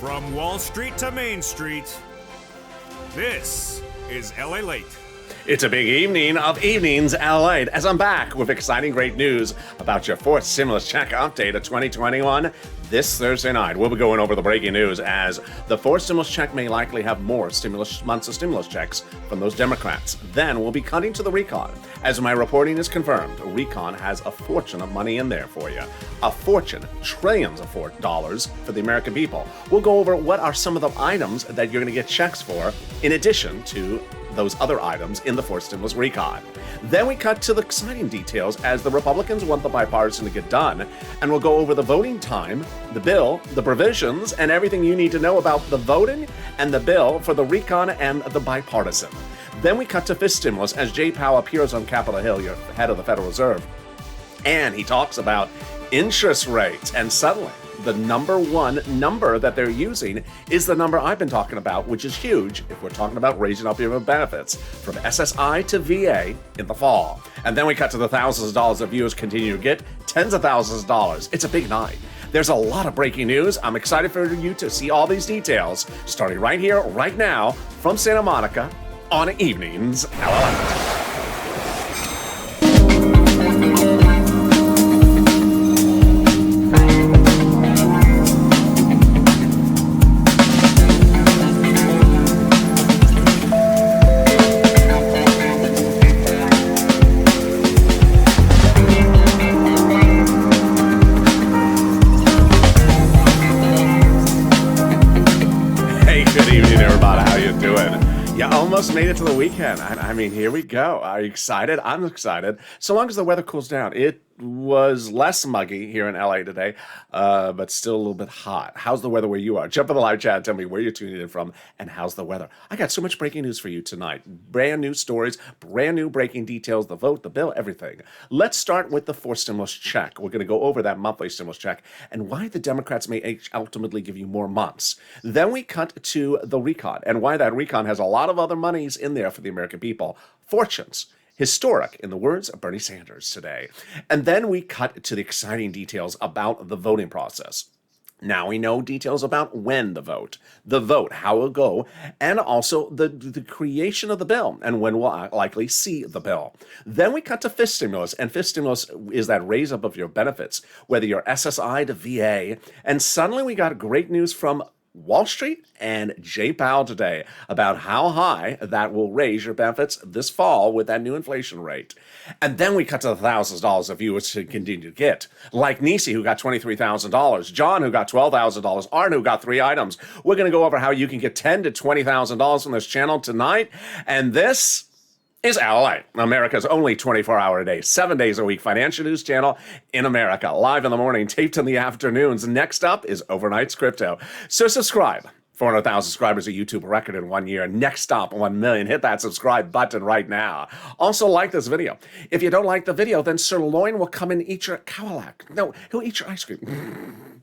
From Wall Street to Main Street, this is Lalate. It's a big evening of evenings, Lalate, as I'm back with exciting great news about your fourth stimulus check update of 2021. This Thursday night, we'll be going over the breaking news as the fourth stimulus check may likely have more months of stimulus checks from those Democrats. Then we'll be cutting to the recon. As my reporting is confirmed, recon has a fortune of money in there for you. A fortune, trillions of dollars for the American people. We'll go over what are some of the items that you're going to get checks for, in addition to those other items in the fourth stimulus recon. Then we cut to the exciting details as the Republicans want the bipartisan to get done, and we'll go over the voting time, the bill, the provisions, and everything you need to know about the voting and the bill for the recon and the bipartisan. Then we cut to fifth stimulus as Jay Powell appears on Capitol Hill, your head of the Federal Reserve, and he talks about interest rates, and suddenly the number one number that they're using is the number I've been talking about, which is huge if we're talking about raising up your benefits from SSI to VA in the fall. And then we cut to the thousands of dollars that viewers continue to get, tens of thousands of dollars. It's a big night. There's a lot of breaking news. I'm excited for you to see all these details, starting right here, right now, from Santa Monica on Evenings Lalate. Almost made it to the weekend. I mean, here we go. Are you excited? I'm excited. So long as the weather cools down. It was less muggy here in LA today, but still a little bit hot. How's the weather where you are? Jump in the live chat and tell me where you're tuning in from and how's the weather. I got so much breaking news for you tonight. Brand new stories, brand new breaking details, the vote, the bill, everything. Let's start with the fourth stimulus check. We're going to go over that monthly stimulus check and why the Democrats may ultimately give you more months. Then we cut to the recon and why that recon has a lot of other monies in there for the American people. Fortunes. Historic, in the words of Bernie Sanders today. And then we cut to the exciting details about the voting process. Now we know details about when the vote, how it'll go, and also the creation of the bill and when we'll likely see the bill. Then we cut to fifth stimulus, and fifth stimulus is that raise up of your benefits, whether you're SSI to VA. And suddenly we got great news from Wall Street and Jay Powell today about how high that will raise your benefits this fall with that new inflation rate. And then we cut to the thousands of dollars of viewers to continue to get. Like Nisi, who got $23,000, John, who got $12,000, Arn, who got 3 items. We're going to go over how you can get $10,000 to $20,000 from this channel tonight. And this is Lalate, America's only 24-hour-a-day, 7 days a week financial news channel in America. Live in the morning, taped in the afternoons. Next up is Overnight's Crypto. So subscribe. 400,000 subscribers, a YouTube record in 1 year. Next stop, 1 million. Hit that subscribe button right now. Also, like this video. If you don't like the video, then Sirloin will come and eat your cowlack. No, he'll eat your ice cream.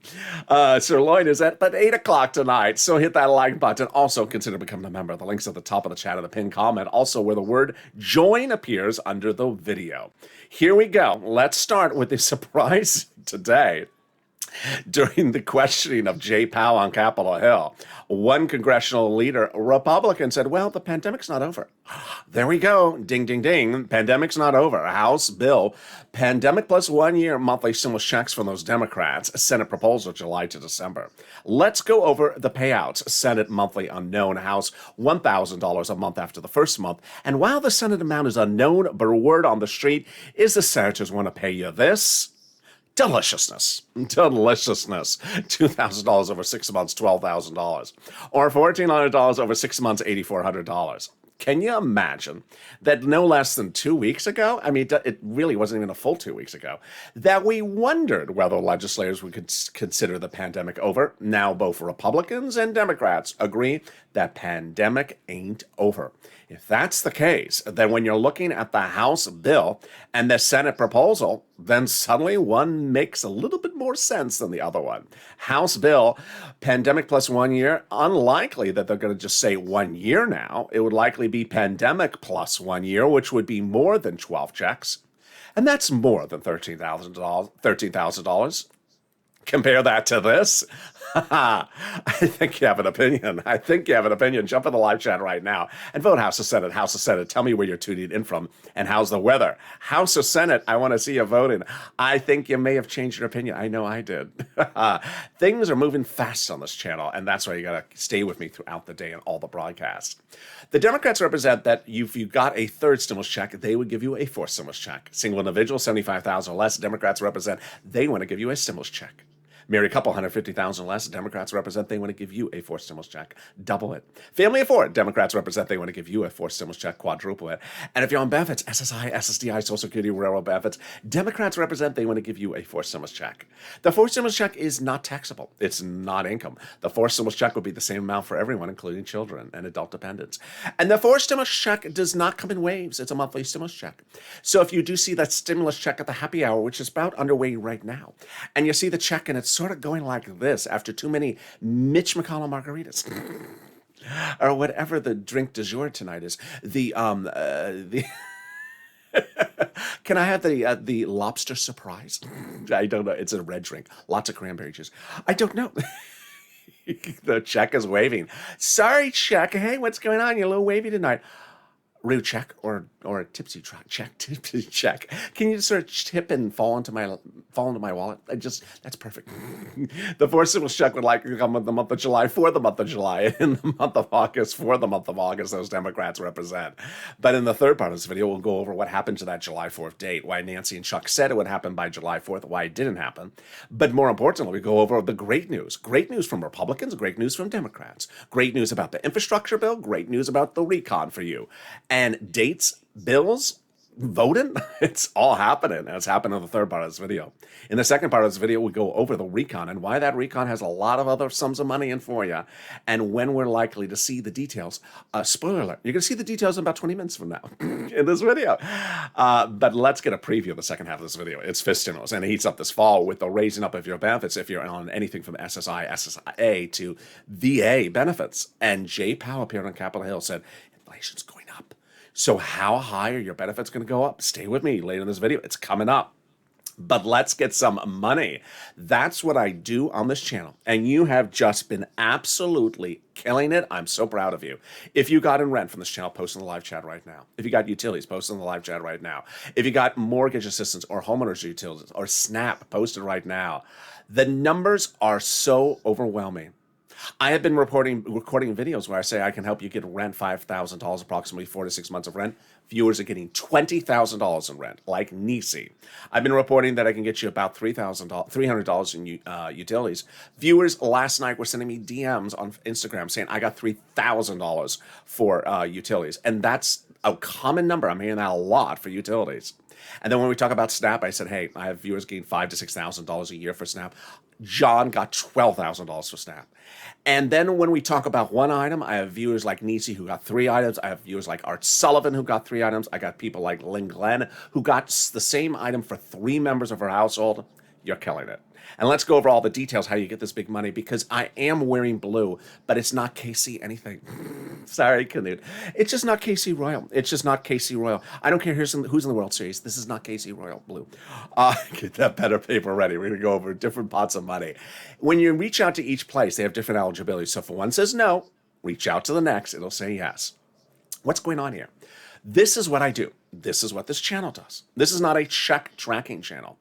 Sirloin is at 8 o'clock tonight, so hit that like button. Also, consider becoming a member. The link's at the top of the chat and the pinned comment, also where the word join appears under the video. Here we go. Let's start with the surprise today. During the questioning of Jay Powell on Capitol Hill, one congressional leader, Republican, said, well, the pandemic's not over. There we go. Ding, ding, ding. Pandemic's not over. House bill, pandemic plus 1 year monthly stimulus checks from those Democrats. Senate proposal, July to December. Let's go over the payouts. Senate monthly unknown. House, $1,000 a month after the first month. And while the Senate amount is unknown, but a word on the street is the senators want to pay you this. Deliciousness. $2,000 over 6 months, $12,000. Or $1,400 over 6 months, $8,400. Can you imagine that no less than 2 weeks ago, I mean, it really wasn't even a full 2 weeks ago, that we wondered whether legislators would consider the pandemic over. Now both Republicans and Democrats agree that pandemic ain't over. If that's the case, then when you're looking at the House bill and the Senate proposal, then suddenly one makes a little bit more sense than the other one. House bill, pandemic plus 1 year, unlikely that they're going to just say 1 year now. It would likely be pandemic plus 1 year, which would be more than 12 checks. And that's more than $13,000. Compare that to this. I think you have an opinion. I think you have an opinion. Jump in the live chat right now and vote House or Senate. House or Senate. Tell me where you're tuning in from and how's the weather. House or Senate. I want to see you voting. I think you may have changed your opinion. I know I did. Things are moving fast on this channel, and that's why you got to stay with me throughout the day and all the broadcasts. The Democrats represent that if you got a third stimulus check, they would give you a fourth stimulus check. Single individual, $75,000 or less. Democrats represent they want to give you a stimulus check. Married couple, $150,000 less. Democrats represent they want to give you a fourth stimulus check. Double it. Family of four. Democrats represent they want to give you a fourth stimulus check. Quadruple it. And if you're on benefits, SSI, SSDI, Social Security, railroad benefits, Democrats represent they want to give you a fourth stimulus check. The fourth stimulus check is not taxable. It's not income. The fourth stimulus check will be the same amount for everyone, including children and adult dependents. And the fourth stimulus check does not come in waves. It's a monthly stimulus check. So if you do see that stimulus check at the happy hour, which is about underway right now, and you see the check and it's sort of going like this after too many Mitch McConnell margaritas or whatever the drink du jour tonight is. Can I have the lobster surprise? I don't know. It's a red drink. Lots of cranberry juice. I don't know. The check is waving. Sorry, check. Hey, what's going on? You're a little wavy tonight. Rude check or a tipsy check, tipsy check. Can you sort of tip and fall into my wallet? That's perfect. The fourth stimulus check would like to come in the month of July for the month of July, in the month of August for the month of August. Those Democrats represent. But in the third part of this video, we'll go over what happened to that July 4th date, why Nancy and Chuck said it would happen by July 4th, why it didn't happen. But more importantly, we go over the great news from Republicans, great news from Democrats, great news about the infrastructure bill, great news about the recon for you. And dates, bills, voting, it's all happening. And it's happening in the third part of this video. In the second part of this video, we go over the recon and why that recon has a lot of other sums of money in for you and when we're likely to see the details. Spoiler alert, you're going to see the details in about 20 minutes from now in this video. But let's get a preview of the second half of this video. It's fist stimulus, and it heats up this fall with the raising up of your benefits if you're on anything from SSI, SSA to VA benefits. And Jay Powell appeared on Capitol Hill, said, inflation's going up. So how high are your benefits going to go up? Stay with me later in this video. It's coming up. But let's get some money. That's what I do on this channel. And you have just been absolutely killing it. I'm so proud of you. If you got in rent from this channel, post in the live chat right now. If you got utilities, post in the live chat right now. If you got mortgage assistance or homeowners utilities or SNAP, post it right now. The numbers are so overwhelming. I have been recording videos where I say I can help you get rent $5,000, approximately 4 to 6 months of rent. Viewers are getting $20,000 in rent, like Nisi. I've been reporting that I can get you about $300 in utilities. Viewers last night were sending me DMs on Instagram saying I got $3,000 for utilities, and that's a common number. I'm hearing that a lot for utilities. And then when we talk about SNAP, I said, hey, I have viewers getting $5,000 to $6,000 a year for SNAP. John got $12,000 for SNAP. And then when we talk about one item, I have viewers like Nisi who got 3 items. I have viewers like Art Sullivan who got 3 items. I got people like Lynn Glenn who got the same item for 3 members of her household. You're killing it. And let's go over all the details, how you get this big money, because I am wearing blue, but it's not KC anything. Sorry, Canute. It's just not KC Royal. It's just not KC Royal. I don't care who's in the World Series. This is not KC Royal blue. Get that better paper ready. We're going to go over different pots of money. When you reach out to each place, they have different eligibility. So if one says no, reach out to the next. It'll say yes. What's going on here? This is what I do. This is what this channel does. This is not a check tracking channel.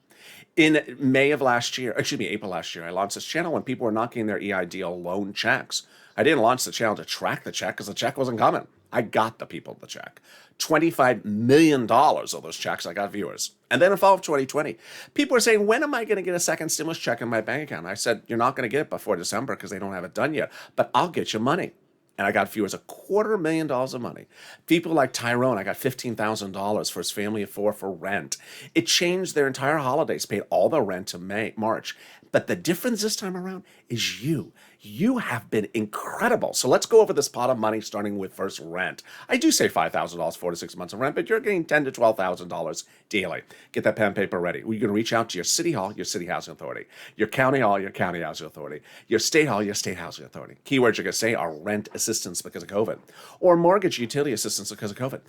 In April last year, I launched this channel when people were knocking their EIDL loan checks. I didn't launch the channel to track the check because the check wasn't coming. I got the people the check. $25 million of those checks, I got viewers. And then in fall of 2020, people were saying, when am I going to get a second stimulus check in my bank account? I said, you're not going to get it before December because they don't have it done yet, but I'll get you money. And I got viewers $250,000 of money. People like Tyrone, I got $15,000 for his family of 4 for rent. It changed their entire holidays, paid all the rent to March. But the difference this time around is you. You have been incredible. So let's go over this pot of money, starting with first rent. I do say $5,000, 4 to 6 months of rent, but you're getting $10,000 to $12,000 daily. Get that pen and paper ready. You're going to reach out to your city hall, your city housing authority, your county hall, your county housing authority, your state hall, your state housing authority. Keywords you're going to say are rent assistance because of COVID, or mortgage utility assistance because of COVID.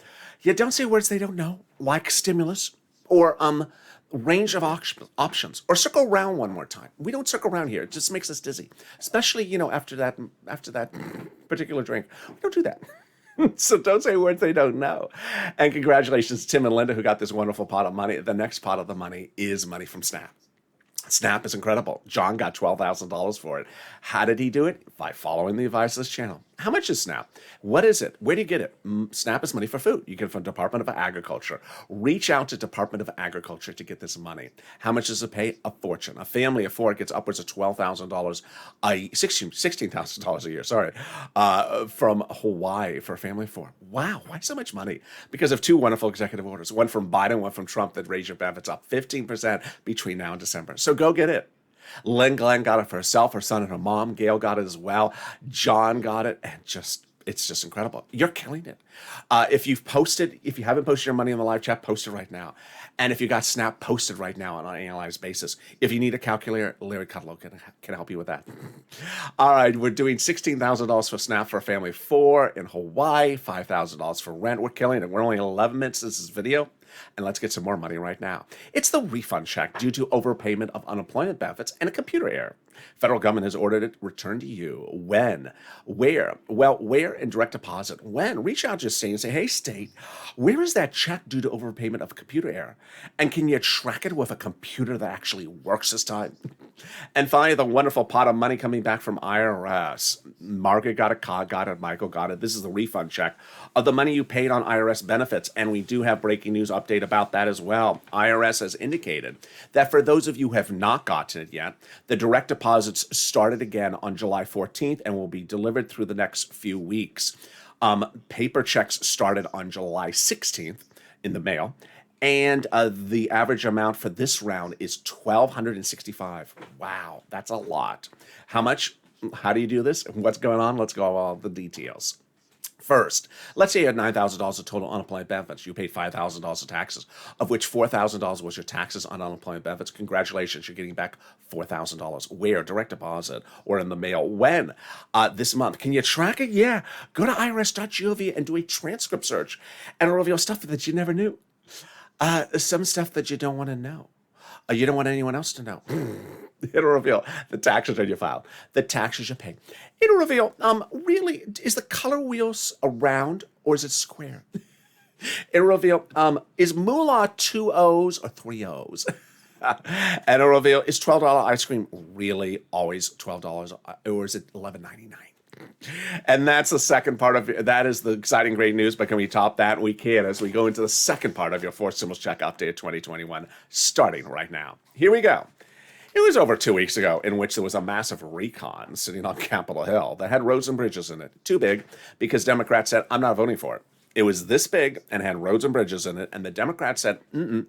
You don't say words they don't know, like stimulus, or range of options. Or circle around one more time. We don't circle around here. It just makes us dizzy, especially after that particular drink. We don't do that. So don't say words they don't know. And congratulations, Tim and Linda, who got this wonderful pot of money. The next pot of the money is money from Snap. Snap is incredible. John got $12,000 for it. How did he do it? By following the advice of this channel. How much is Snap? What is it? Where do you get it? Snap is money for food. You get it from Department of Agriculture. Reach out to Department of Agriculture to get this money. How much does it pay? A fortune. A family of four gets upwards of $12,000, $16,000 a year, sorry, from Hawaii for a family of four. Wow, why so much money? Because of two wonderful executive orders, one from Biden, one from Trump, that raise your benefits up 15% between now and December. So go get it. Lynn Glenn got it for herself, her son, and her mom. Gail got it as well. John got it, and it's just incredible. You're killing it. If you haven't posted your money in the live chat, post it right now. And if you got Snap, post it right now on an annualized basis. If you need a calculator, Larry Kudlow can help you with that. All right, we're doing $16,000 for Snap for a family of four in Hawaii, $5,000 for rent. We're killing it. We're only 11 minutes into this video. And let's get some more money right now. It's the refund check due to overpayment of unemployment benefits and a computer error. Federal government has ordered it returned to you. When? Where? Well, where and direct deposit? When? Reach out to your state and say, hey, state, where is that check due to overpayment of a computer error? And can you track it with a computer that actually works this time? And finally, the wonderful pot of money coming back from IRS. Margaret got it, Cog got it, Michael got it. This is the refund check of the money you paid on IRS benefits. And we do have breaking news update about that as well. IRS has indicated that for those of you who have not gotten it yet, the direct deposits started again on July 14th and will be delivered through the next few weeks. Paper checks started on July 16th in the mail. And the average amount for this round is $1,265. Wow, that's a lot. How much? How do you do this? What's going on? Let's go over all the details. First, let's say you had $9,000 of total unemployment benefits. You paid $5,000 of taxes, of which $4,000 was your taxes on unemployment benefits. Congratulations, you're getting back $4,000. Where? Direct deposit or in the mail. When? This month. Can you track it? Yeah. Go to irs.gov and do a transcript search, and it'll reveal stuff that you never knew. Some stuff that you don't want to know. You don't want anyone else to know. It'll reveal the tax return you filed, the taxes you pay. It'll reveal, really, is the color wheels around or is it square? It'll reveal, is moolah 2 O's or 3 O's? And it'll reveal, is $12 ice cream really always $12 or is it $11.99? And that's the second part of that is the exciting great news, but can we top that? We can as we go into the second part of your Four Symbols Check Update 2021, starting right now. Here we go. It was over 2 weeks ago in which there was a massive recon sitting on Capitol Hill that had roads and bridges in it. Too big because Democrats said, I'm not voting for it. It was this big and had roads and bridges in it, and the Democrats said,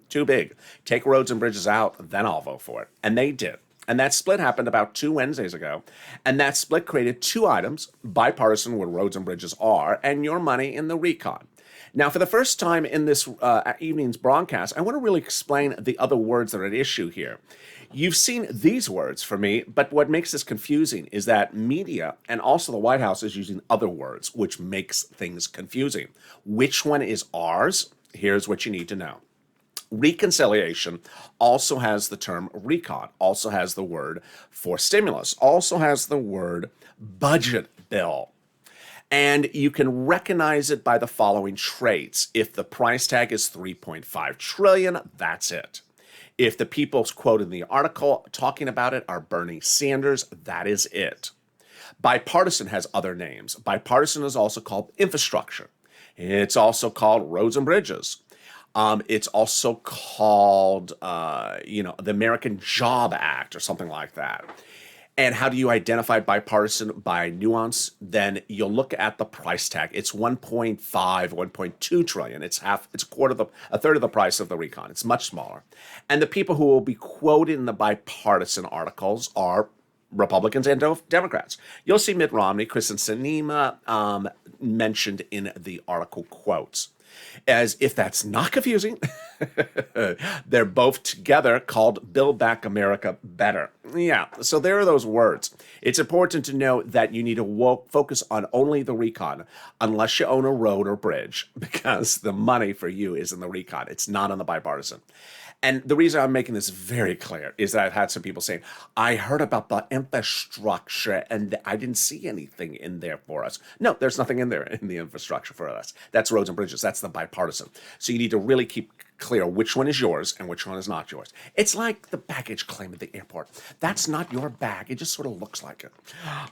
too big. Take roads and bridges out, then I'll vote for it. And they did. And that split happened about 2 Wednesdays ago. And that split created two items, bipartisan, where roads and bridges are, and your money in the recon. Now, for the first time in this evening's broadcast, I want to really explain the other words that are at issue here. You've seen these words for me, but what makes this confusing is that media and also the White House is using other words, which makes things confusing. Which one is ours? Here's what you need to know. Reconciliation also has the term recon, also has the word for stimulus, also has the word budget bill. And you can recognize it by the following traits. If the price tag is 3.5 trillion, that's it. If the people quoted in the article talking about it are Bernie Sanders, that is it. Bipartisan has other names. Bipartisan is also called infrastructure. It's also called roads and bridges. It's also called, the American Job Act or something like that. And how do you identify bipartisan? By nuance? Then you'll look at the price tag. It's 1.5, 1.2 trillion. It's a third of the price of the recon. It's much smaller. And the people who will be quoted in the bipartisan articles are Republicans and Democrats. You'll see Mitt Romney, Kristen Sinema mentioned in the article quotes. As if that's not confusing, they're both together called Build Back America Better. Yeah, so there are those words. It's important to know that you need to focus on only the recon unless you own a road or bridge, because the money for you is in the recon. It's not on the bipartisan. And the reason I'm making this very clear is that I've had some people saying, I heard about the infrastructure and I didn't see anything in there for us. No, there's nothing in there in the infrastructure for us. That's roads and bridges. That's the bipartisan. So you need to really keep clear which one is yours and which one is not yours. It's like the baggage claim at the airport. That's not your bag. It just sort of looks like it.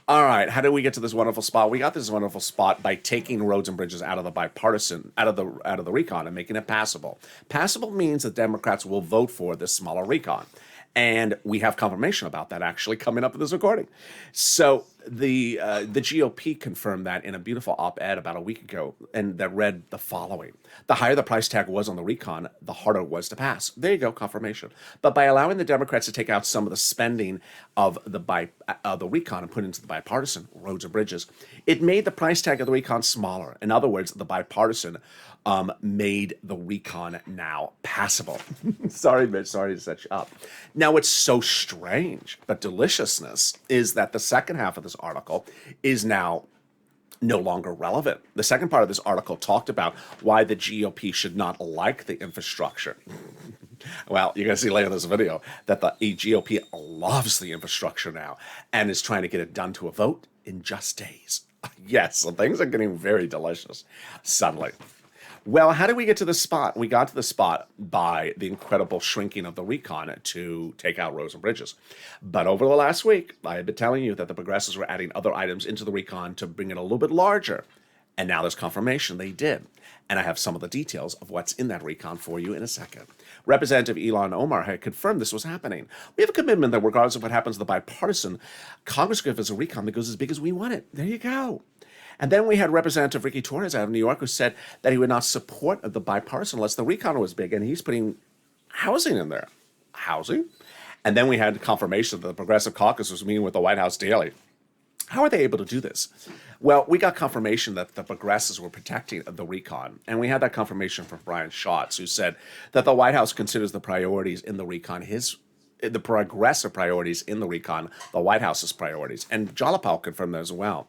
All right, how do we get to this wonderful spot? We got this wonderful spot by taking roads and bridges out of the bipartisan, out of the recon and making it passable. Passable means that Democrats will vote for this smaller recon. And we have confirmation about that actually coming up in this recording. So the GOP confirmed that in a beautiful op-ed about a week ago, and that read the following: the higher the price tag was on the recon, the harder it was to pass. There you go, confirmation. But by allowing the Democrats to take out some of the spending of the recon and put it into the bipartisan roads and bridges, it made the price tag of the recon smaller. In other words, the bipartisan made the recon now passable. Sorry, Mitch, sorry to set you up. Now, what's so strange but deliciousness is that the second half of this article is now no longer relevant. The second part of this article talked about why the GOP should not like the infrastructure. Well, you're going to see later in this video that the GOP loves the infrastructure now and is trying to get it done to a vote in just days. Yes, so things are getting very delicious suddenly. Well, how did we get to this spot? We got to the spot by the incredible shrinking of the recon to take out roads and bridges. But over the last week, I had been telling you that the progressives were adding other items into the recon to bring it a little bit larger. And now there's confirmation they did. And I have some of the details of what's in that recon for you in a second. Representative Ilhan Omar had confirmed this was happening. We have a commitment that regardless of what happens to the bipartisan, Congress gives us a recon that goes as big as we want it. There you go. And then we had Representative Ricky Torres out of New York who said that he would not support the bipartisan unless the recon was big, and he's putting housing in there. Housing? And then we had confirmation that the Progressive Caucus was meeting with the White House daily. How are they able to do this? Well, we got confirmation that the progressives were protecting the recon, and we had that confirmation from Brian Schatz, who said that the White House considers the priorities in the recon the progressive priorities in the recon, the White House's priorities, and Jalapal confirmed that as well.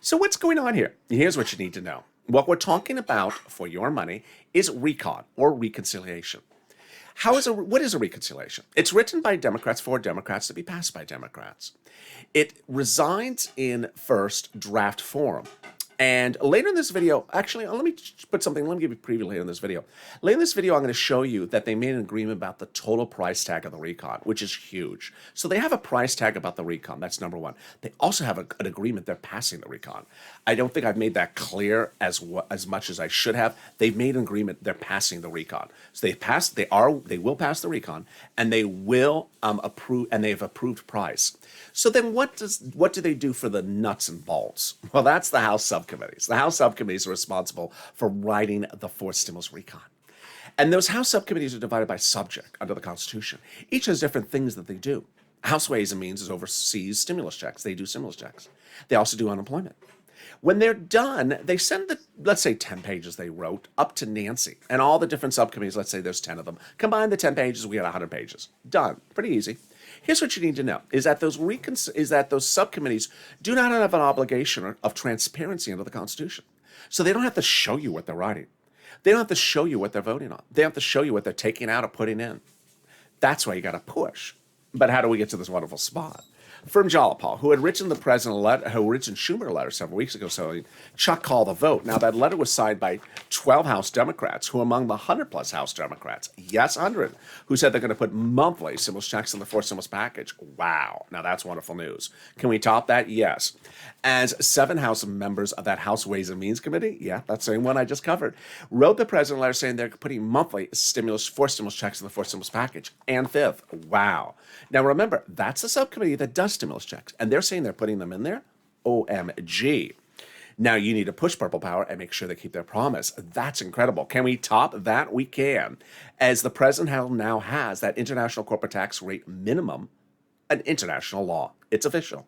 So what's going on here? Here's what you need to know. What we're talking about for your money is recon or reconciliation. What is a reconciliation? It's written by Democrats for Democrats to be passed by Democrats. It resides in first draft form. And later in this video, actually, let me give you a preview later in this video. Later in this video, I'm going to show you that they made an agreement about the total price tag of the recon, which is huge. So they have a price tag about the recon. That's number one. They also have an agreement they're passing the recon. I don't think I've made that clear as much as I should have. They've made an agreement they're passing the recon. So they will pass the recon, and they will approve, and they've approved price. So then what do they do for the nuts and bolts? Well, that's the House subcommittees. The House subcommittees are responsible for writing the fourth stimulus recon. And those House subcommittees are divided by subject under the Constitution. Each has different things that they do. House Ways and Means oversees stimulus checks. They do stimulus checks. They also do unemployment. When they're done, they send let's say 10 pages they wrote up to Nancy and all the different subcommittees. Let's say there's 10 of them. Combine the 10 pages, we got 100 pages. Done. Pretty easy. Here's what you need to know, is that those subcommittees do not have an obligation of transparency under the Constitution. So they don't have to show you what they're writing. They don't have to show you what they're voting on. They have to show you what they're taking out or putting in. That's why you got to push. But how do we get to this wonderful spot? From Jalapal, who had written the president Schumer a letter several weeks ago saying Chuck called the vote. Now, that letter was signed by 12 House Democrats, who among the 100-plus House Democrats, yes, 100, who said they're going to put monthly stimulus checks in the fourth stimulus package. Wow. Now, that's wonderful news. Can we top that? Yes. As 7 House members of that House Ways and Means Committee, yeah, that same one I just covered, wrote the president a letter saying they're putting monthly fourth stimulus checks in the fourth stimulus package and fifth. Wow. Now, remember, that's the subcommittee that does stimulus checks, and they're saying they're putting them in there. OMG. Now you need to push Purple Power and make sure they keep their promise. That's incredible. Can we top that? We can. As the president now has that international corporate tax rate minimum, an international law. It's official.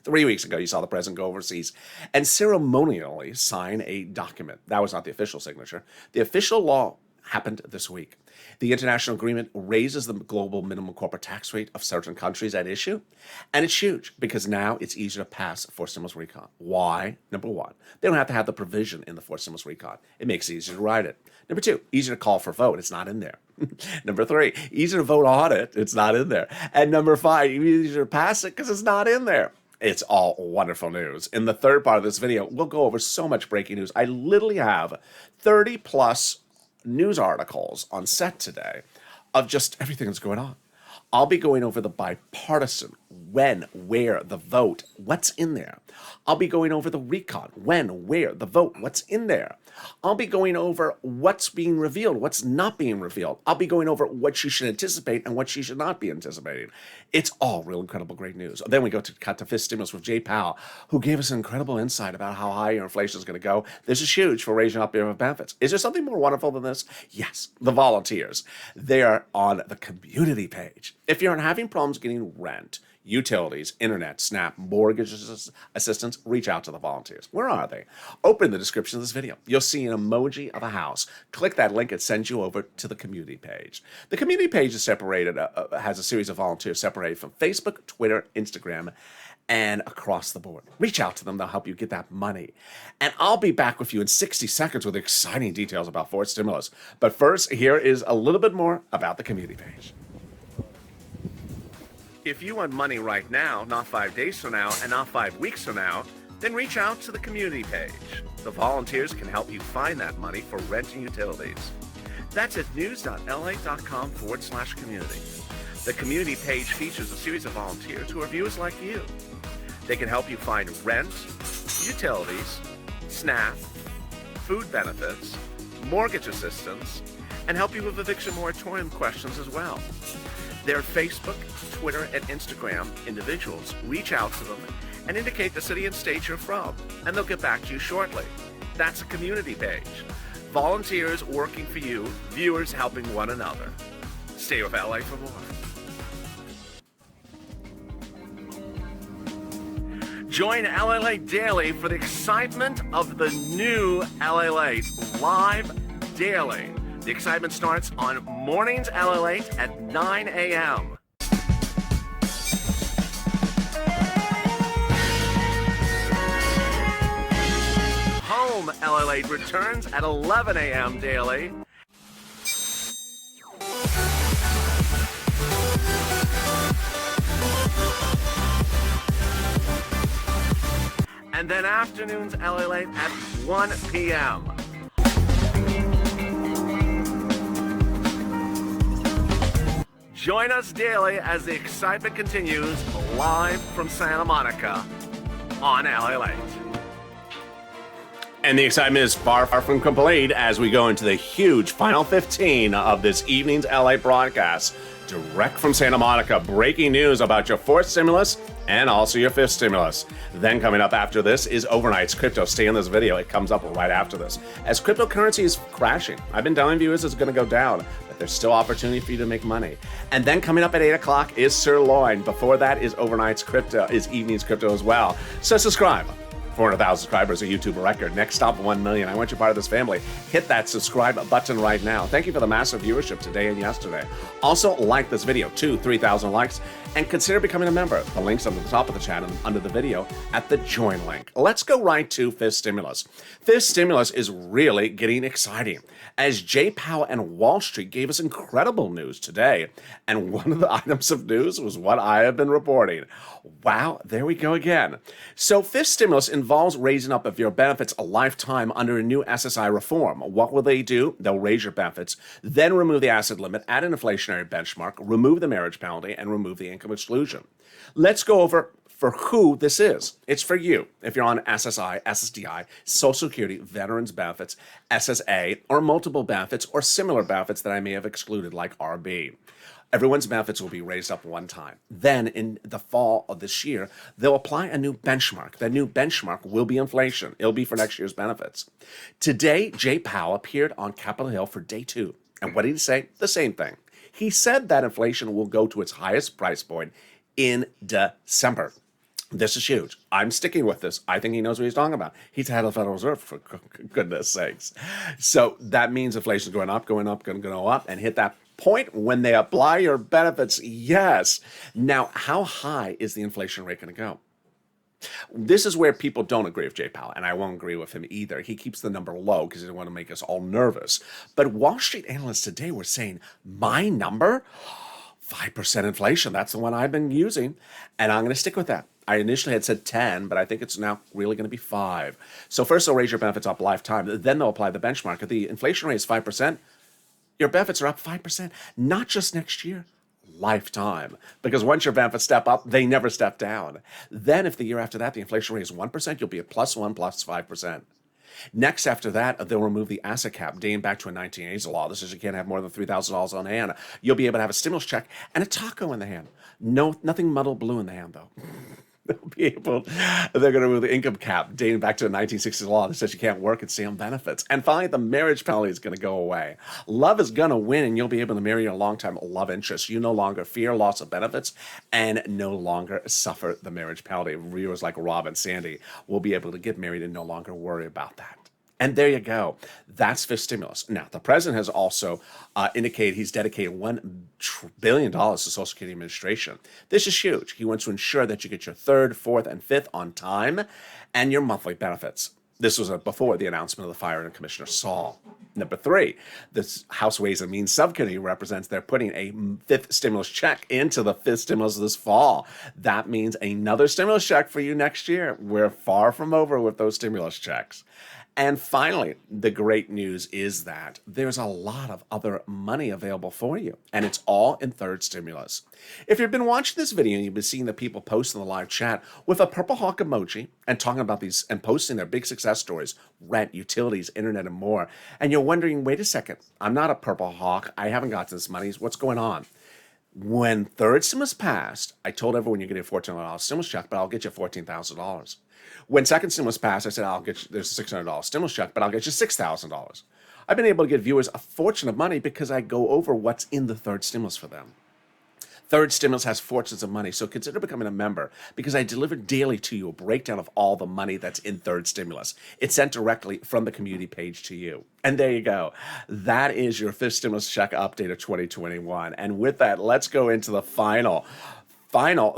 3 weeks ago, you saw the president go overseas and ceremonially sign a document. That was not the official signature. The official law happened this week. The international agreement raises the global minimum corporate tax rate of certain countries at issue, and it's huge because now it's easier to pass for stimulus recon. Why? Number one, they don't have to have the provision in the for stimulus recon. It makes it easier to write it. Number two, easier to call for vote. It's not in there. Number three, easier to vote on it. It's not in there. And number five, easier to pass it because it's not in there. It's all wonderful news. In the third part of this video, we'll go over so much breaking news. I literally have 30 plus news articles on set today of just everything that's going on. I'll be going over the bipartisan, when, where, the vote, what's in there. I'll be going over the recon, when, where, the vote, what's in there. I'll be going over what's being revealed, what's not being revealed. I'll be going over what you should anticipate and what you should not be anticipating. It's all real incredible great news. Then we cut to fifth stimulus with Jay Powell, who gave us an incredible insight about how high your inflation is going to go. This is huge for raising up your benefits. Is there something more wonderful than this? Yes, the volunteers. They are on the community page. If you're having problems getting rent, utilities, internet, SNAP, mortgage assistance, reach out to the volunteers. Where are they? Open the description of this video. You'll see an emoji of a house. Click that link. It sends you over to the community page. The community page is separated, has a series of volunteers separated from Facebook, Twitter, Instagram, and across the board. Reach out to them. They'll help you get that money. And I'll be back with you in 60 seconds with exciting details about fourth stimulus. But first, here is a little bit more about the community page. If you want money right now, not 5 days from now, and not 5 weeks from now, then reach out to the community page. The volunteers can help you find that money for rent and utilities. That's at news.la.com/community. The community page features a series of volunteers who are viewers like you. They can help you find rent, utilities, SNAP, food benefits, mortgage assistance, and help you with eviction moratorium questions as well. Their Facebook, Twitter, and Instagram individuals reach out to them and indicate the city and state you're from, and they'll get back to you shortly. That's a community page. Volunteers working for you, viewers helping one another. Stay with LA for more. Join LA Late Daily for the excitement of the new LA Late live daily. The excitement starts on mornings LA Late at 9 a.m. Home LA Late returns at 11 a.m. daily. And then afternoons LA Late at 1 p.m. Join us daily as the excitement continues live from Santa Monica on LA Late. And the excitement is far, far from complete as we go into the huge final 15 of this evening's LA broadcast. Direct from Santa Monica, breaking news about your fourth stimulus and also your fifth stimulus. Then coming up after this is Overnight's Crypto. Stay in this video. It comes up right after this. As cryptocurrency is crashing, I've been telling viewers it's going to go down, but there's still opportunity for you to make money. And then coming up at 8 o'clock is Sirloin. Before that is Overnight's Crypto, is Evening's Crypto as well. So subscribe. 400,000 subscribers, a YouTube record. Next stop, 1 million. I want you part of this family. Hit that subscribe button right now. Thank you for the massive viewership today and yesterday. Also, like this video, 3,000 likes, and consider becoming a member. The link's under the top of the channel, under the video, at the join link. Let's go right to fifth stimulus. Fifth stimulus is really getting exciting, as Jay Powell and Wall Street gave us incredible news today. And one of the items of news was what I have been reporting. Wow, there we go again. So fifth stimulus involves raising up of your benefits a lifetime under a new SSI reform. What will they do? They'll raise your benefits, then remove the asset limit, add an inflationary benchmark, remove the marriage penalty, and remove the income exclusion. Let's go over for who this is. It's for you. If you're on SSI, SSDI, Social Security, Veterans Benefits, SSA, or multiple benefits or similar benefits that I may have excluded like RB. Everyone's benefits will be raised up one time. Then in the fall of this year, they'll apply a new benchmark. That new benchmark will be inflation. It'll be for next year's benefits. Today, Jay Powell appeared on Capitol Hill for day 2. And what did he say? The same thing. He said that inflation will go to its highest price point in December. This is huge. I'm sticking with this. I think he knows what he's talking about. He's the head of the Federal Reserve, for goodness sakes. So that means inflation is going up, going up, going to go up, and hit that point when they apply your benefits. Yes. Now, how high is the inflation rate going to go? This is where people don't agree with Jay Powell, and I won't agree with him either. He keeps the number low because he doesn't want to make us all nervous. But Wall Street analysts today were saying, my number? 5% inflation. That's the one I've been using, and I'm going to stick with that. I initially had said 10, but I think it's now really going to be 5. So first they'll raise your benefits up lifetime. Then they'll apply the benchmark. If the inflation rate is 5%, your benefits are up 5%, not just next year, lifetime. Because once your benefits step up, they never step down. Then if the year after that, the inflation rate is 1%, you'll be at +1 plus 5%. Next, after that, they'll remove the asset cap dating back to a 1980s law. This is you can't have more than $3,000 on hand. You'll be able to have a stimulus check and a taco in the hand. No, nothing muddled blue in the hand, though. They're going to remove the income cap dating back to a 1960s law that says you can't work and stay on benefits. And finally, the marriage penalty is going to go away. Love is going to win, and you'll be able to marry your long-time love interest. You no longer fear loss of benefits and no longer suffer the marriage penalty. Viewers like Rob and Sandy will be able to get married and no longer worry about that. And there you go. That's fifth stimulus. Now, the president has also indicated he's dedicated $1 billion to Social Security Administration. This is huge. He wants to ensure that you get your third, fourth, and fifth on time and your monthly benefits. This was before the announcement of the firing of Commissioner Saul. Number 3, the House Ways and Means Subcommittee represents they're putting a fifth stimulus check into the fifth stimulus this fall. That means another stimulus check for you next year. We're far from over with those stimulus checks. And finally, the great news is that there's a lot of other money available for you, and it's all in third stimulus. If you've been watching this video and you've been seeing the people post in the live chat with a purple hawk emoji and talking about these and posting their big success stories, rent, utilities, internet, and more, and you're wondering, wait a second, I'm not a purple hawk, I haven't got this money, what's going on? When third stimulus passed, I told everyone you're getting a $1,400 stimulus check, but I'll get you $14,000. When second stimulus passed, I said, I'll get you, there's a $600 stimulus check, but I'll get you $6,000. I've been able to get viewers a fortune of money because I go over what's in the third stimulus for them. Third stimulus has fortunes of money, so consider becoming a member because I deliver daily to you a breakdown of all the money that's in third stimulus. It's sent directly from the community page to you. And there you go. That is your fifth stimulus check update of 2021. And with that, let's go into the final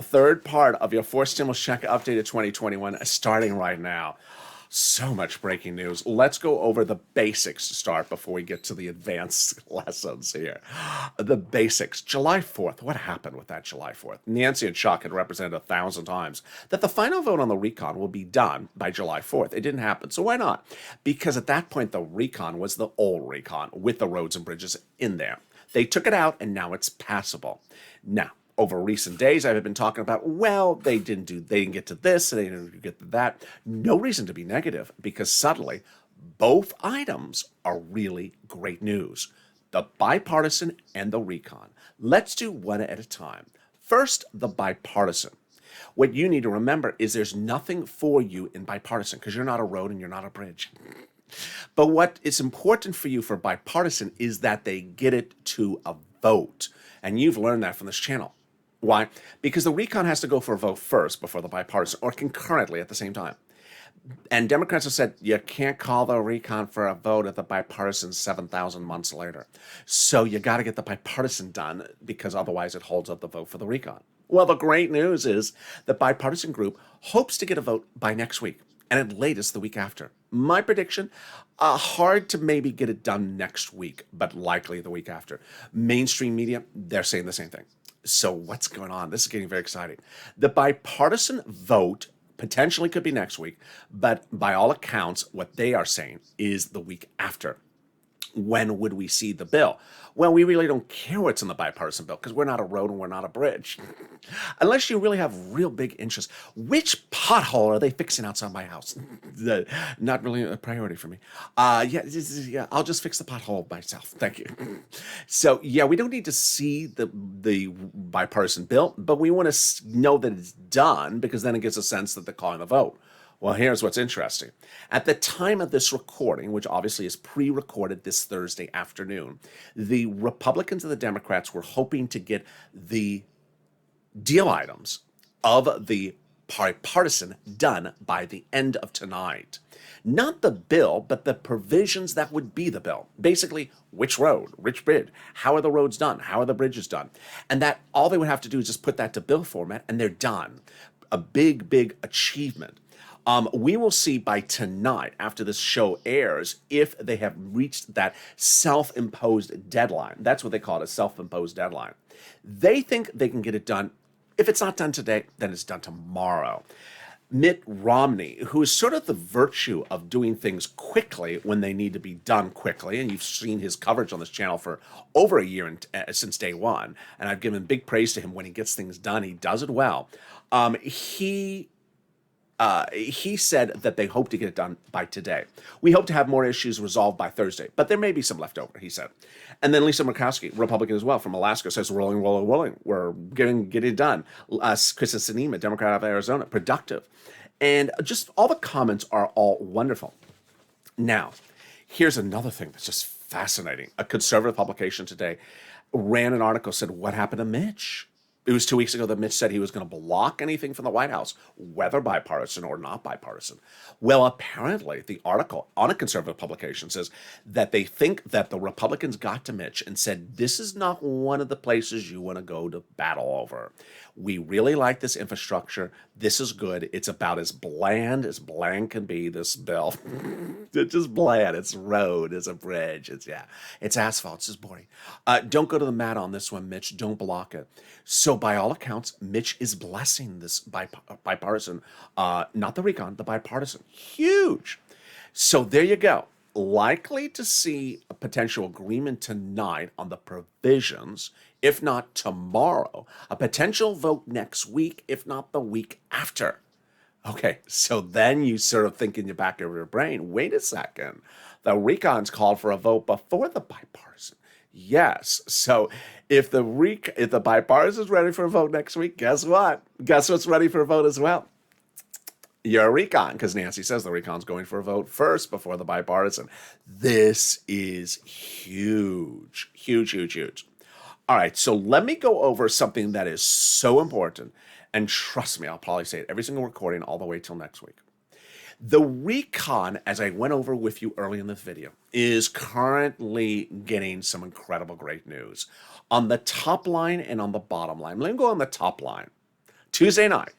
third part of your fourth stimulus check update of 2021 starting right now. So much breaking news. Let's go over the basics to start before we get to the advanced lessons here. The basics. July 4th. What happened with that July 4th? Nancy and Chuck had represented 1,000 times that the final vote on the recon will be done by July 4th. It didn't happen. So why not? Because at that point, the recon was the old recon with the roads and bridges in there. They took it out, and now it's passable. Now, over recent days, I've been talking about, well, they didn't get to this, they didn't get to that. No reason to be negative because suddenly both items are really great news. The bipartisan and the recon. Let's do one at a time. First, the bipartisan. What you need to remember is there's nothing for you in bipartisan because you're not a road and you're not a bridge. But what is important for you for bipartisan is that they get it to a vote. And you've learned that from this channel. Why? Because the recon has to go for a vote first before the bipartisan, or concurrently at the same time. And Democrats have said you can't call the recon for a vote at the bipartisan 7,000 months later. So you got to get the bipartisan done because otherwise it holds up the vote for the recon. Well, the great news is the bipartisan group hopes to get a vote by next week and at latest the week after. My prediction, hard to maybe get it done next week, but likely the week after. Mainstream media, they're saying the same thing. So what's going on? This is getting very exciting. The bipartisan vote potentially could be next week, but by all accounts, what they are saying is the week after. When would we see the bill? Well, we really don't care what's in the bipartisan bill because we're not a road and we're not a bridge. Unless you really have real big interest. Which pothole are they fixing outside my house? Not really a priority for me. Yeah, I'll just fix the pothole myself. Thank you. So, yeah, we don't need to see the bipartisan bill, but we want to know that it's done because then it gives a sense that they're calling the vote. Well, here's what's interesting. At the time of this recording, which obviously is pre-recorded this Thursday afternoon, the Republicans and the Democrats were hoping to get the deal items of the bipartisan done by the end of tonight. Not the bill, but the provisions that would be the bill. Basically, which road, which bridge, how are the roads done, how are the bridges done? And that all they would have to do is just put that to bill format and they're done. A big, big achievement. We will see by tonight, after this show airs, if they have reached that self-imposed deadline. That's what they call it, a self-imposed deadline. They think they can get it done. If it's not done today, then it's done tomorrow. Mitt Romney, who is sort of the virtue of doing things quickly when they need to be done quickly, and you've seen his coverage on this channel for over a year since day one, and I've given big praise to him when he gets things done. He does it well. He said that they hope to get it done by today. We hope to have more issues resolved by Thursday, but there may be some left over, he said. And then Lisa Murkowski, Republican as well, from Alaska, says rolling, rolling, rolling. We're getting it done. Kristen Sinema, Democrat of Arizona, productive. And just all the comments are all wonderful. Now, here's another thing that's just fascinating. A conservative publication today ran an article, said, what happened to Mitch? It was 2 weeks ago that Mitch said he was going to block anything from the White House, whether bipartisan or not bipartisan. Well, apparently, the article on a conservative publication says that they think that the Republicans got to Mitch and said, this is not one of the places you want to go to battle over. We really like this infrastructure. This is good. It's about as bland can be, this bill. It's just bland. It's road. It's a bridge. It's asphalt. It's just boring. Don't go to the mat on this one, Mitch. Don't block it. So by all accounts, Mitch is blessing this bipartisan, not the recon, the bipartisan. Huge. So there you go. Likely to see a potential agreement tonight on the provisions, if not tomorrow. A potential vote next week, if not the week after. Okay, so then you sort of think in the back of your brain, wait a second. The recon's called for a vote before the bipartisan. Yes. So if the bipartisan is ready for a vote next week, guess what? Guess what's ready for a vote as well? Your recon, because Nancy says the recon's going for a vote first before the bipartisan. This is huge, huge, huge, huge. All right, so let me go over something that is so important, and trust me, I'll probably say it every single recording all the way till next week. The recon, as I went over with you early in this video, is currently getting some incredible great news. On the top line and on the bottom line. Let me go on the top line. Tuesday night,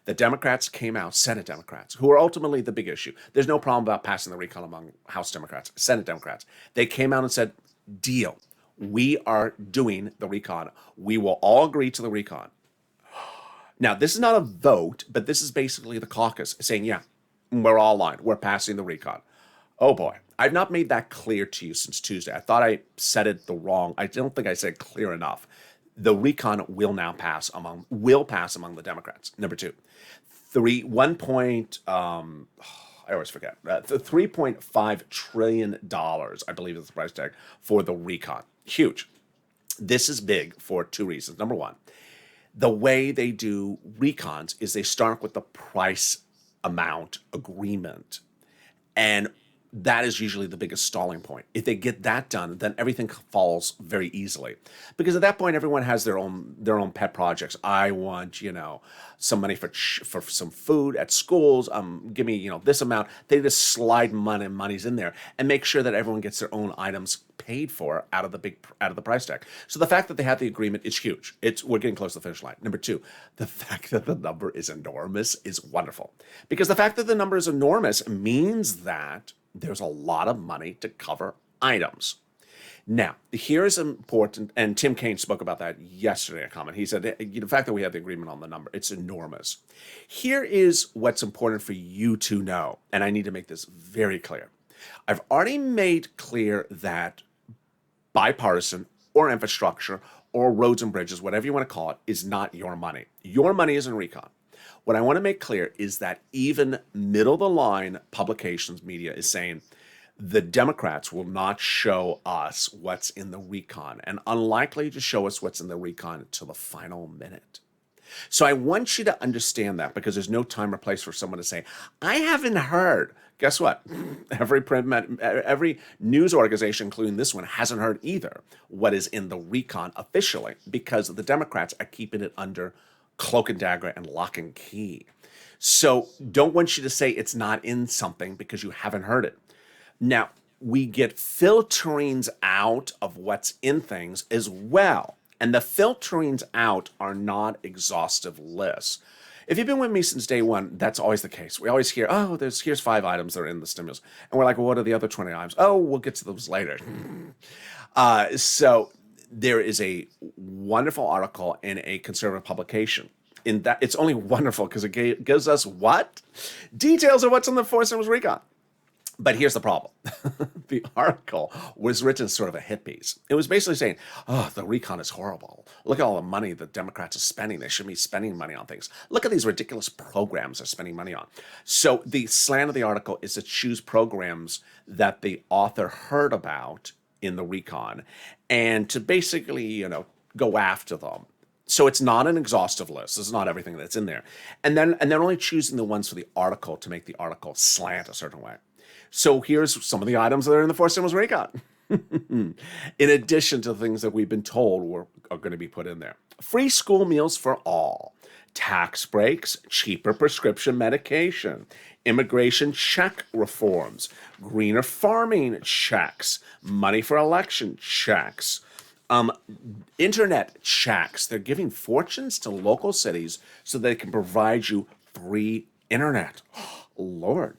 the Democrats came out, Senate Democrats, who are ultimately the big issue. There's no problem about passing the recon among House Democrats, Senate Democrats. They came out and said, deal. We are doing the recon. We will all agree to the recon. Now, this is not a vote, but this is basically the caucus saying, yeah, we're all aligned. We're passing the recon. Oh boy. I've not made that clear to you since Tuesday. I thought I said it the wrong. I don't think I said it clear enough. The recon will now pass among the Democrats. Number two, I always forget. $3.5 trillion, I believe is the price tag for the recon. Huge. This is big for two reasons. Number one, the way they do recons is they start with the price amount agreement. And that is usually the biggest stalling point. If they get that done, then everything falls very easily. Because at that point, everyone has their own pet projects. I want, some money for some food at schools. Give me, this amount. They just slide monies in there and make sure that everyone gets their own items paid for out of the price tag. So the fact that they have the agreement is huge. We're getting close to the finish line. Number two, the fact that the number is enormous is wonderful. Because the fact that the number is enormous means that there's a lot of money to cover items. Now, here is important, and Tim Kaine spoke about that yesterday, a comment. He said, the fact that we have the agreement on the number, it's enormous. Here is what's important for you to know, and I need to make this very clear. I've already made clear that bipartisan or infrastructure or roads and bridges, whatever you want to call it, is not your money. Your money is in recon. What I want to make clear is that even middle-of-the-line publications, media, is saying the Democrats will not show us what's in the recon and unlikely to show us what's in the recon until the final minute. So I want you to understand that because there's no time or place for someone to say, I haven't heard. Guess what? Every news organization, including this one, hasn't heard either what is in the recon officially because the Democrats are keeping it under cloak and dagger and lock and key. So don't want you to say it's not in something because you haven't heard it. Now, we get filterings out of what's in things as well. And the filterings out are not exhaustive lists. If you've been with me since day one, that's always the case. We always hear, oh, here's 5 items that are in the stimulus. And we're like, well, what are the other 20 items? Oh, we'll get to those later. So there is a wonderful article in a conservative publication. In that, it's only wonderful because it gives us what? Details of what's in the Fourth Stimulus recon. But here's the problem. The article was written sort of a hit piece. It was basically saying, oh, the recon is horrible. Look at all the money the Democrats are spending. They shouldn't be spending money on things. Look at these ridiculous programs they're spending money on. So the slant of the article is to choose programs that the author heard about in the recon and to basically, go after them. So it's not an exhaustive list. This is not everything that's in there. And they're only choosing the ones for the article to make the article slant a certain way. So here's some of the items that are in the Fourth Stimulus recon. In addition to the things that we've been told are going to be put in there. Free school meals for all. Tax breaks, cheaper prescription medication, immigration check reforms, greener farming checks, money for election checks, internet checks. They're giving fortunes to local cities so they can provide you free internet. Lord.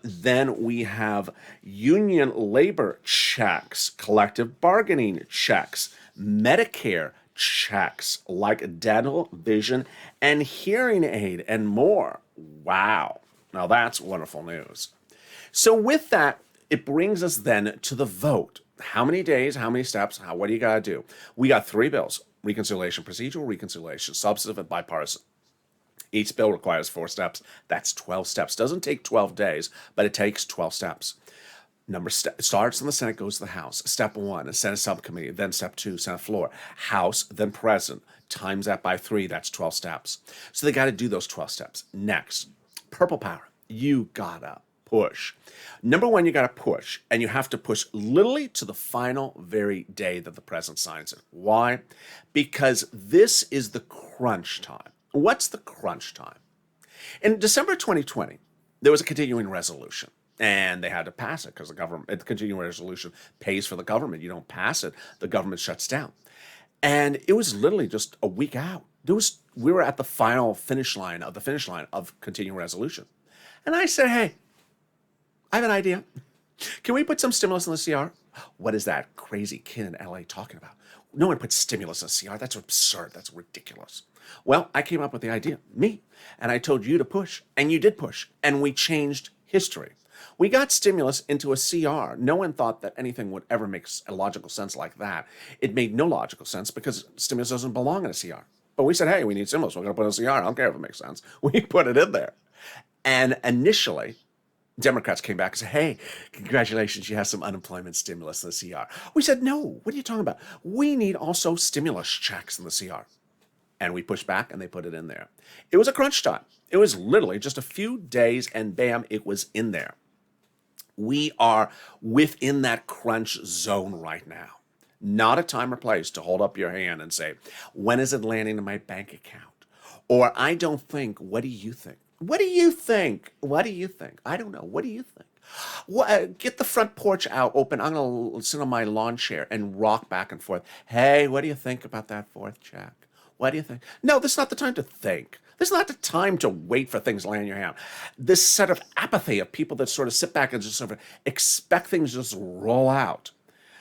Then we have union labor checks, collective bargaining checks, Medicare checks like dental, vision, and hearing aid, and more. Wow. Now that's wonderful news. So with that, it brings us then to the vote. How many days, how many steps, what do you got to do? We got 3 bills: reconciliation procedural, reconciliation substantive, and bipartisan. Each bill requires 4 steps. That's 12 steps. Doesn't take 12 days, but it takes 12 steps. Starts in the Senate, goes to the House. Step 1, a Senate subcommittee. Then step 2, Senate floor. House, then President. Times that by 3, that's 12 steps. So they got to do those 12 steps. Next, purple power. You gotta push. Number 1, you gotta push. And you have to push literally to the final very day that the President signs it. Why? Because this is the crunch time. What's the crunch time? In December 2020, there was a continuing resolution, and they had to pass it because the continuing resolution pays for the government. You don't pass it, the government shuts down. And it was literally just a week out. We were at the final finish line of continuing resolution. And I said, hey, I have an idea. Can we put some stimulus in the CR? What is that crazy kid in LA talking about? No one puts stimulus in CR. That's absurd. That's ridiculous. Well, I came up with the idea, me, and I told you to push, and you did push, and we changed history. We got stimulus into a CR. No one thought that anything would ever make a logical sense like that. It made no logical sense because stimulus doesn't belong in a CR. But we said, hey, we need stimulus. We're going to put it in a CR. I don't care if it makes sense. We put it in there. And initially, Democrats came back and said, hey, congratulations, you have some unemployment stimulus in the CR. We said, no, what are you talking about? We need also stimulus checks in the CR. And we pushed back and they put it in there. It was a crunch time. It was literally just a few days and bam, it was in there. We are within that crunch zone right now. Not a time or place to hold up your hand and say, when is it landing in my bank account? Or I don't think, what do you think? What do you think? What do you think? I don't know. What do you think? Well, get the front porch out open. I'm going to sit on my lawn chair and rock back and forth. Hey, what do you think about that 4th check? What do you think? No, this is not the time to think. This is not the time to wait for things to land in your hand. This set of apathy of people that sort of sit back and just sort of expect things to just roll out.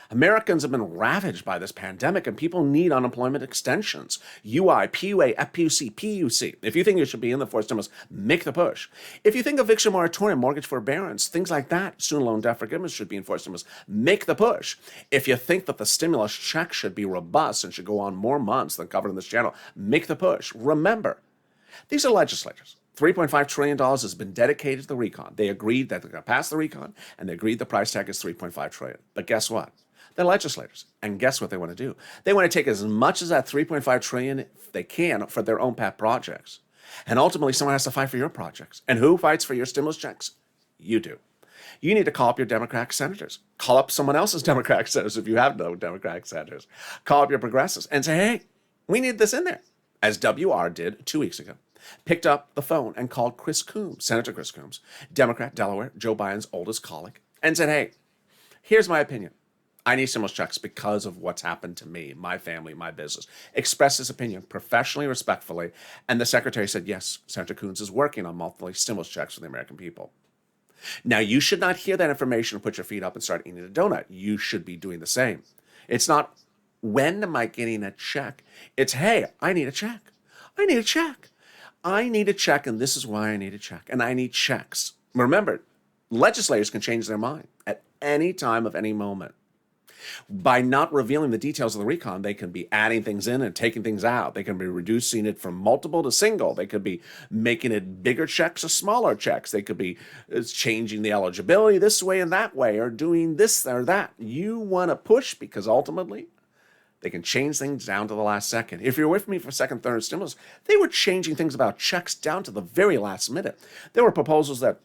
Americans have been ravaged by this pandemic, and people need unemployment extensions. UI, PUA, FPUC, PUC. If you think it should be in the fourth stimulus, make the push. If you think eviction moratorium, mortgage forbearance, things like that, student loan debt forgiveness should be in fourth stimulus, make the push. If you think that the stimulus check should be robust and should go on more months than covered in this channel, make the push. Remember, these are legislators. $3.5 trillion has been dedicated to the recon. They agreed that they're going to pass the recon, and they agreed the price tag is $3.5 trillion. But guess what? They're legislators. And guess what they want to do? They want to take as much as that $3.5 trillion they can for their own pet projects. And ultimately, someone has to fight for your projects. And who fights for your stimulus checks? You do. You need to call up your Democratic senators. Call up someone else's Democratic senators if you have no Democratic senators. Call up your progressives and say, hey, we need this in there. as WR did 2 weeks ago, picked up the phone and called Chris Coons, Senator Chris Coons, Democrat, Delaware, Joe Biden's oldest colleague, and said, hey, here's my opinion. I need stimulus checks because of what's happened to me, my family, my business. Expressed his opinion professionally, respectfully, and the secretary said, yes, Senator Coons is working on monthly stimulus checks for the American people. Now, you should not hear that information and put your feet up and start eating a donut. You should be doing the same. It's not, when am I getting a check? It's, hey, I need a check. I need a check. I need a check, and this is why I need a check. And I need checks. Remember, legislators can change their mind at any time of any moment. By not revealing the details of the recon, they can be adding things in and taking things out. They can be reducing it from multiple to single. They could be making it bigger checks or smaller checks. They could be changing the eligibility this way and that way, or doing this or that. You want to push because ultimately they can change things down to the last second. If you're with me for second, third stimulus, they were changing things about checks down to the very last minute. There were proposals that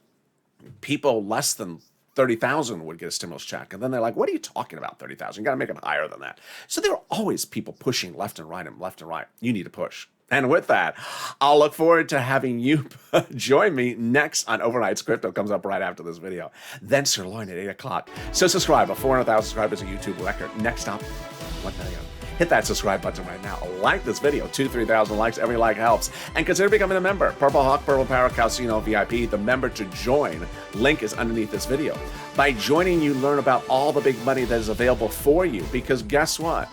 people less than 30,000 would get a stimulus check. And then they're like, what are you talking about, 30,000? You got to make it higher than that. So there are always people pushing left and right and left and right. You need to push. And with that, I'll look forward to having you join me next on Overnight's Crypto. Comes up right after this video. Then Sirloin at 8 o'clock. So subscribe. 400,000 subscribers, a YouTube record. Next up, 1 million. Hit that subscribe button right now. Like this video. 2,000-3,000 likes. Every like helps. And consider becoming a member. Purple Hawk, Purple Power, Calcino VIP. The member to join. Link is underneath this video. By joining, you learn about all the big money that is available for you. Because guess what?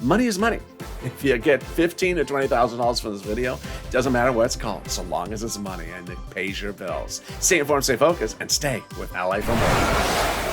Money is money. If you get $15,000 to $20,000 from this video, it doesn't matter what it's called, so long as it's money and it pays your bills. Stay informed, stay focused, and stay with LA for more.